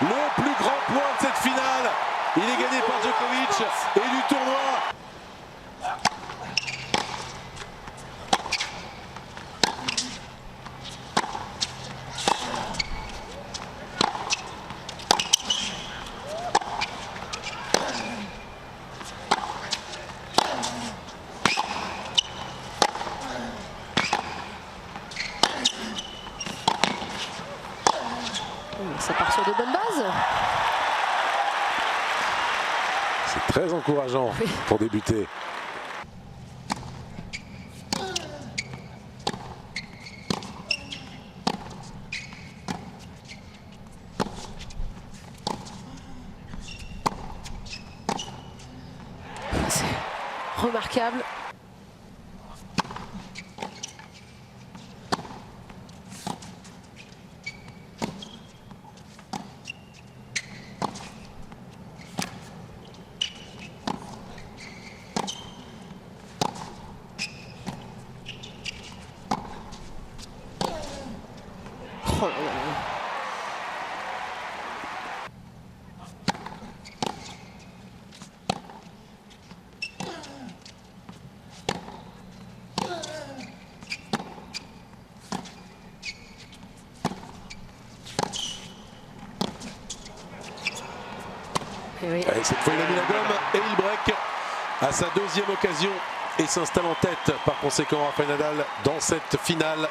Le plus grand point de cette finale, il est gagné par Djokovic et du tournoi. Ça part sur de bonnes bases. C'est très encourageant pour débuter. C'est remarquable. Oh là là. Oui. Allez, cette fois il a mis la gomme et il break à sa deuxième occasion et s'installe en tête. Par conséquent, Rafael Nadal dans cette finale.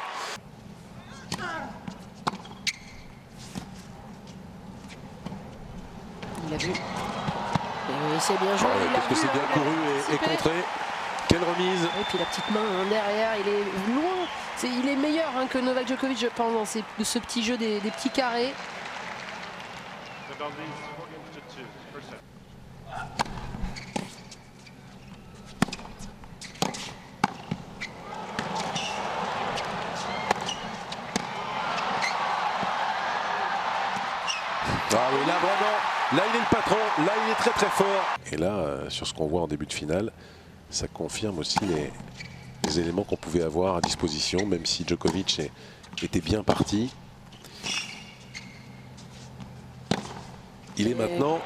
Il a vu. Et c'est bien joué. Ouais, parce que c'est bien couru et contré. Quelle remise. Et puis la petite main derrière, il est loin. Il est meilleur que Novak Djokovic, je pense, dans ce petit jeu des petits carrés. Ah oui, là vraiment, là il est le patron, là il est très très fort. Et là, sur ce qu'on voit en début de finale, ça confirme aussi les éléments qu'on pouvait avoir à disposition, même si Djokovic était bien parti. Il est maintenant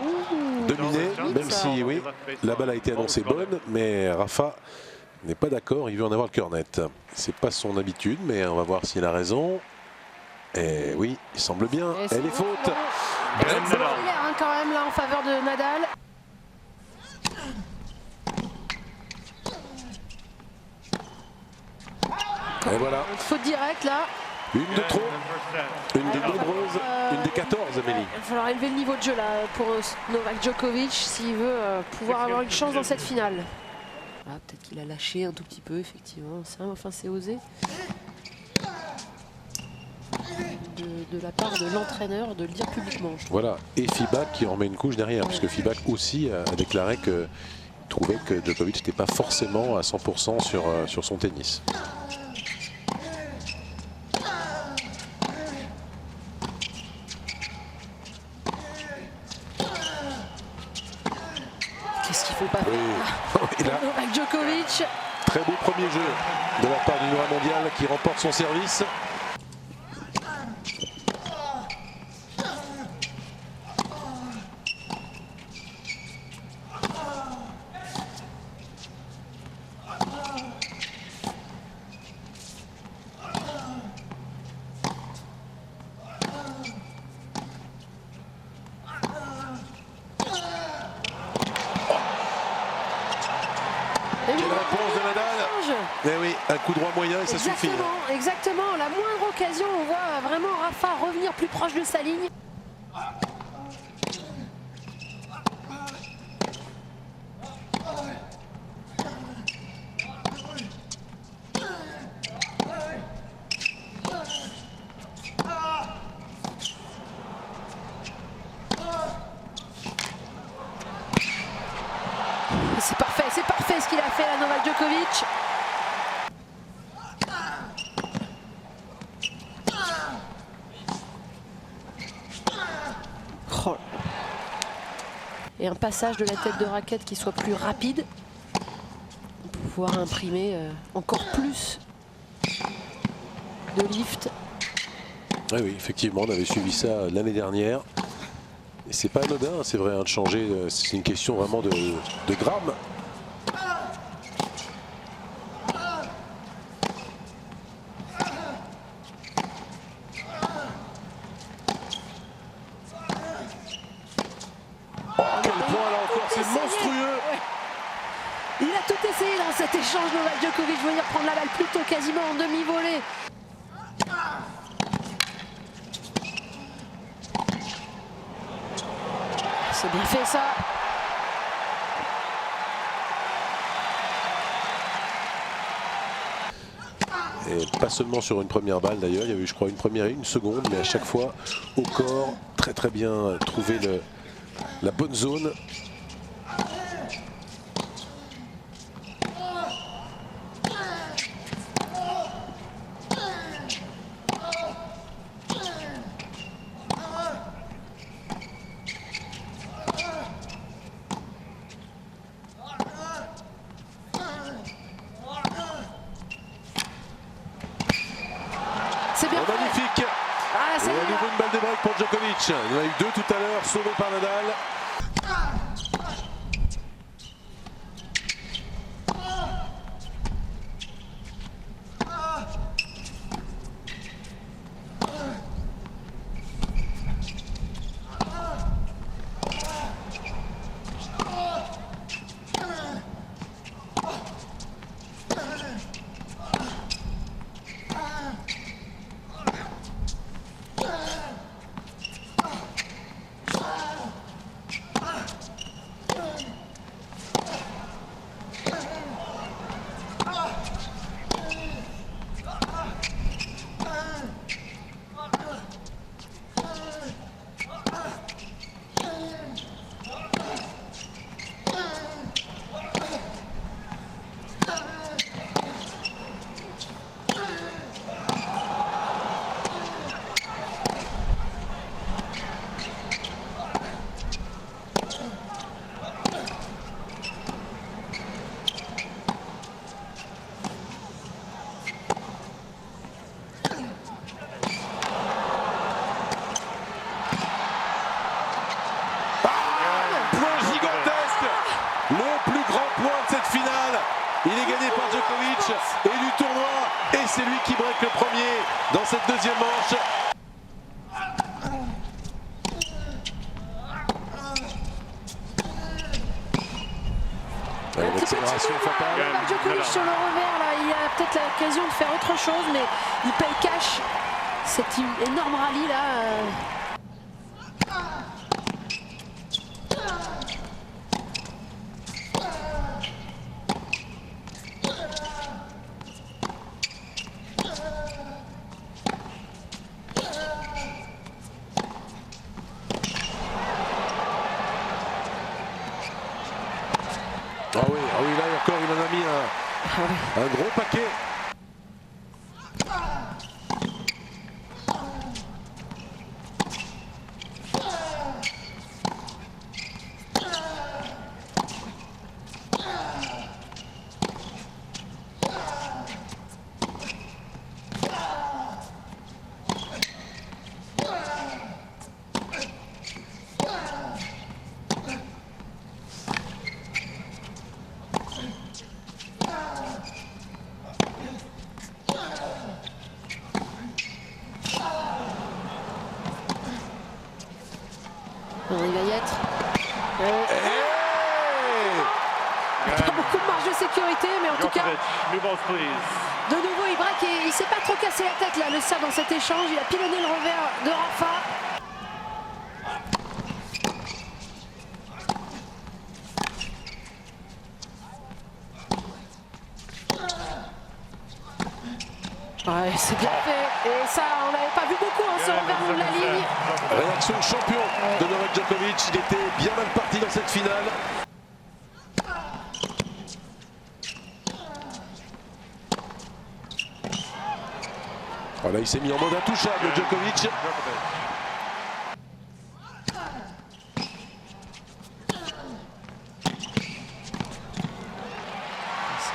dominé, même si oui, la balle a été annoncée bonne, mais Rafa n'est pas d'accord, il veut en avoir le cœur net. C'est pas son habitude, mais on va voir s'il a raison. Et oui, il semble bien, elle est faute. C'est quand même là en faveur de Nadal. Et voilà. Faute directe là. Une de trop. Une des nombreuses. Une des 14, Amélie. Il va falloir élever le niveau de jeu là pour Novak Djokovic s'il veut pouvoir avoir une chance dans cette finale. Ah, peut-être qu'il a lâché un tout petit peu, effectivement. Enfin, c'est osé. De la part de l'entraîneur de le dire publiquement. Voilà, et Fibac qui en met une couche derrière, puisque Fibac aussi a déclaré qu'il trouvait que Djokovic n'était pas forcément à 100% sur son tennis. Qu'est-ce qu'il ne faut pas faire Novak Djokovic. Très beau premier jeu de la part du numéro mondial qui remporte son service. Quelle réponse de Nadal. Eh oui, un coup droit moyen et ça suffit. Exactement, la moindre occasion, on voit vraiment Rafa revenir plus proche de sa ligne. C'est parfait ce qu'il a fait à Novak Djokovic. Oh. Et un passage de la tête de raquette qui soit plus rapide pour pouvoir imprimer encore plus de lift. Oui, effectivement, on avait suivi ça l'année dernière. Et c'est pas anodin, c'est vrai, hein, de changer. C'est une question vraiment de grammes. C'est monstrueux. Il a tout essayé dans cet échange. Novak Djokovic venir prendre la balle plutôt quasiment en demi-volée. C'est bien fait ça. Et pas seulement sur une première balle d'ailleurs, il y a eu je crois une première et une seconde, mais à chaque fois au corps, très bien trouvé la bonne zone. C'est bien. Magnifique. Ah, et à nouveau une balle de break pour Djokovic. Il y en a eu deux tout à l'heure, sauvés par Nadal. Il est gagné par Djokovic et du tournoi. Et c'est lui qui break le premier dans cette deuxième manche. L'accélération fatale. Djokovic sur le revers, là, il a peut-être l'occasion de faire autre chose, mais il paye cash cet énorme rallye là. Ah oui, là encore il en a mis un gros paquet. Il va y être. Pas beaucoup de marge de sécurité, mais en tout cas, de nouveau il braque et il s'est pas trop cassé la tête là, le Serbe dans cet échange. Il a pilonné le revers de Rafa. Ouais, c'est bien fait. Et ça, on n'avait pas vu beaucoup, ce revers de la ligne. Réaction de champion de Novak Djokovic. Il était bien mal parti dans cette finale. Voilà, il s'est mis en mode intouchable, Djokovic. C'est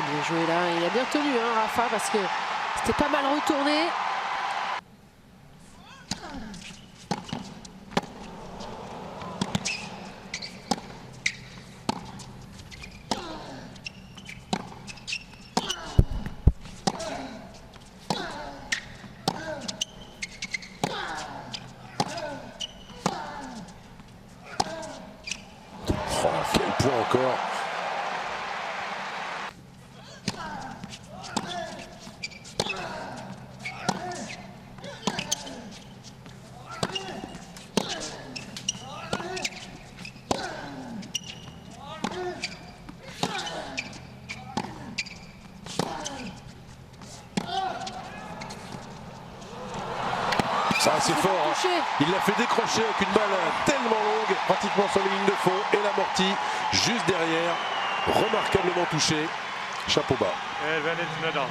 bien joué là. Il a bien tenu, Rafa, parce que c'était pas mal retourné. point encore. Ça c'est fort, hein. Il l'a fait décrocher avec une balle tellement longue, pratiquement sur les lignes de fond, et l'amorti juste derrière, remarquablement touché, chapeau bas. Et voilà.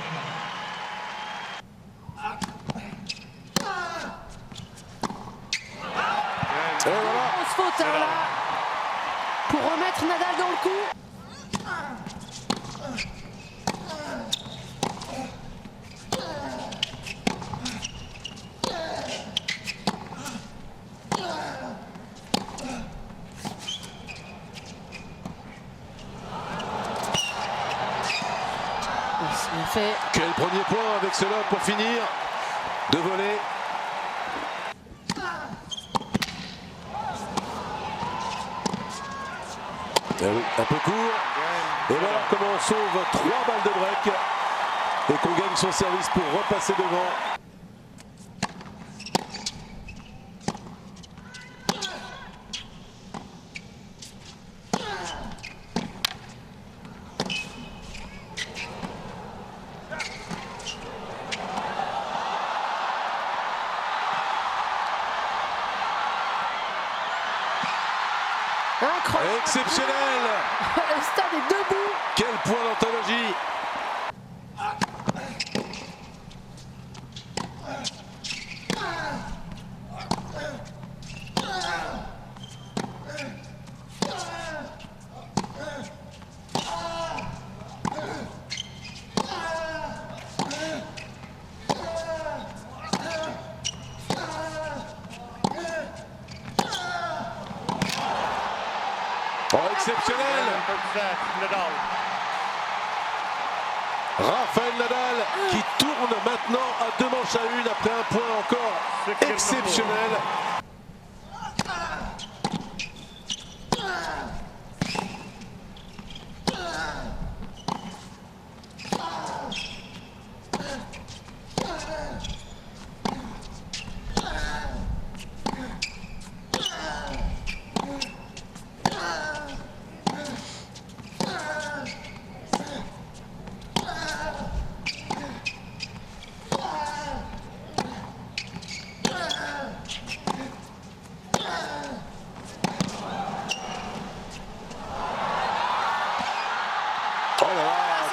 Grosse faute hein, là, pour remettre Nadal dans le coup. Fait. Quel premier point avec cela pour finir de voler. Un peu court. Et voilà comment on sauve 3 balles de break et qu'on gagne son service pour repasser devant. Incroyable. Exceptionnel. Le stade est debout. Quel point d'anthologie. Oh, exceptionnel. Rafael Nadal qui tourne maintenant à 2 manches à 1 après un point encore exceptionnel.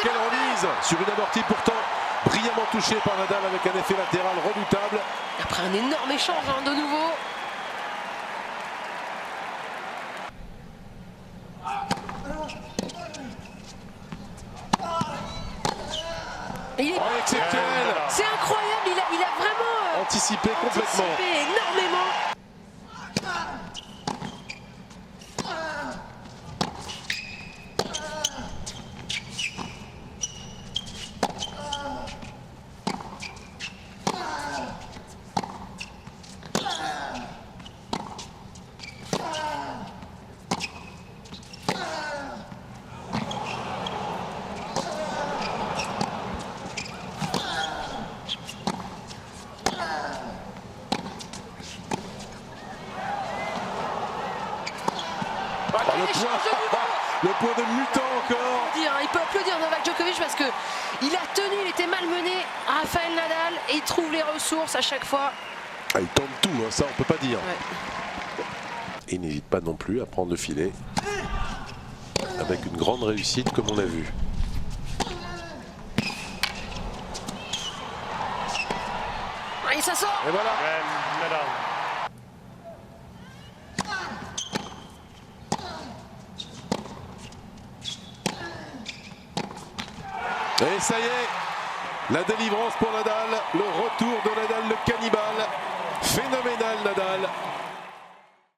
Quelle remise sur une amortie pourtant brillamment touchée par Nadal avec un effet latéral redoutable. Après un énorme échange hein, de nouveau. Il est exceptionnel. C'est incroyable, il a vraiment anticipé complètement. Anticipé énormément. Le point de mutant encore. Il peut applaudir Novak Djokovic parce que il a tenu, il était malmené. Rafael Nadal et il trouve les ressources à chaque fois. Ah, il tente tout, hein, ça on peut pas dire. Ouais. Et il n'hésite pas non plus à prendre le filet avec une grande réussite comme on a vu. Et ça sort. Et voilà. Et ça y est, la délivrance pour Nadal, le retour de Nadal le cannibale, phénoménal Nadal.